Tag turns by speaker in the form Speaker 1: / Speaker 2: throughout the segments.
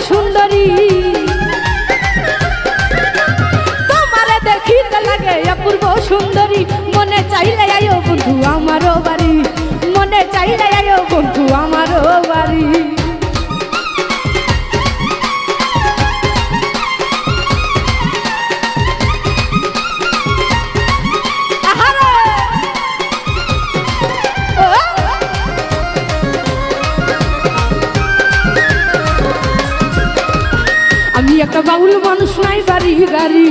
Speaker 1: সুন্দরী তোমারে দেখিতে লাগে অপূর্ব সুন্দরী মনে চাইলে আয়ো বন্ধু আমারও বাড়ি মনে চাইলে আয়ো বন্ধু আমারও বাড়ি আমি একটা বাউল মানুষ নাই বাড়ি গাড়ি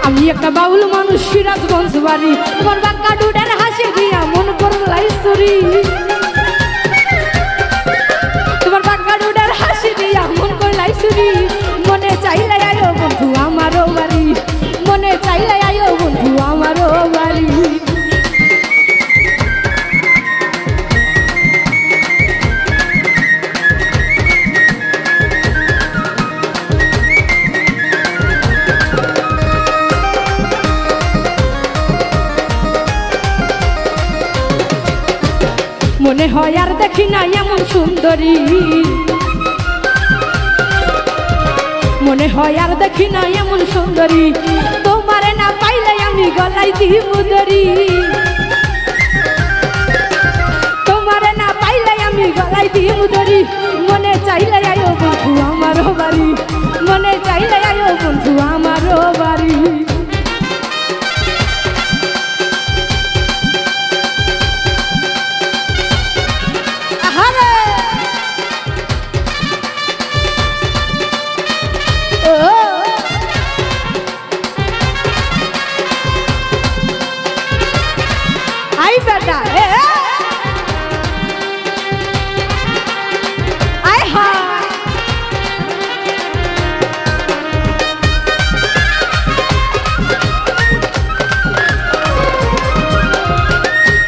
Speaker 1: আমি একটা বাউল মানুষ সিরাজগঞ্জ বাড়ি তোমার বাঁকা ডুডের হাসি দিয়া মন করলাই চুরি তোমার বাঁকা ডুডের হাসি দিয়া মন করলাই চুরি মনে চাইলে আয়ো বন্ধু আমারও বাড়ি মনে চাইলে আয়ো বন্ধু আমারও বাড়ি মনে হয় আর দেখি না এমন সুন্দরী মনে হয় আর দেখি না এমন সুন্দরী তোমারে না পাইলে আমি গলাই দিব দড়ি তোমারে না পাইলে আমি গলাই দিব দড়ি মনে চাইলে আয়ো বন্ধু আমারও বাড়ি মনে চাইলে আয়ো বন্ধু আমারও বাড়ি বেটা আয় হা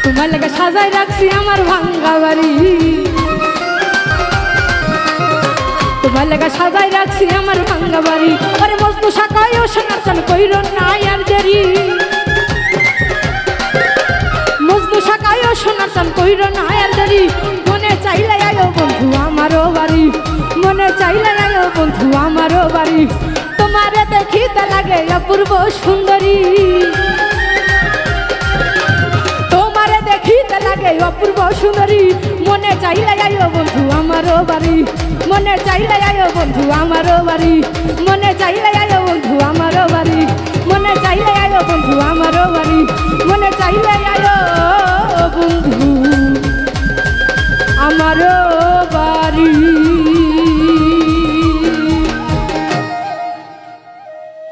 Speaker 1: তোমার লাগে সাজায় রাখছি আমার ভাঙ্গা বাড়ি তোমার লাগে সাজায় রাখছি আমার ভাঙ্গা বাড়ি আরে মজনু শাকায় ও সনাতন কইর না আর দেরি মজনু শাকায় ও সনাতন কইর না আর দেরি মনে চাইলে আয়ো বন্ধু আমারও বাড়ি মনে চাইলে আয়ো বন্ধু আমারও বাড়ি তোমারে দেখিতে লাগে অপূর্ব সুন্দরী তোমারে দেখিতে লাগে অপূর্ব সুন্দরী মনে চাইলে আয়ো বন্ধু আমারও বাড়ি মনে চাইলে আয়ো বন্ধু আমারও বাড়ি মনে চাইলে আয়ো বন্ধু আমারও বাড়ি মনে চাইলে আয়ো বন্ধু আমারও বাড়ি মনে চাইলে আয়ো বন্ধু আমারও বাড়ি।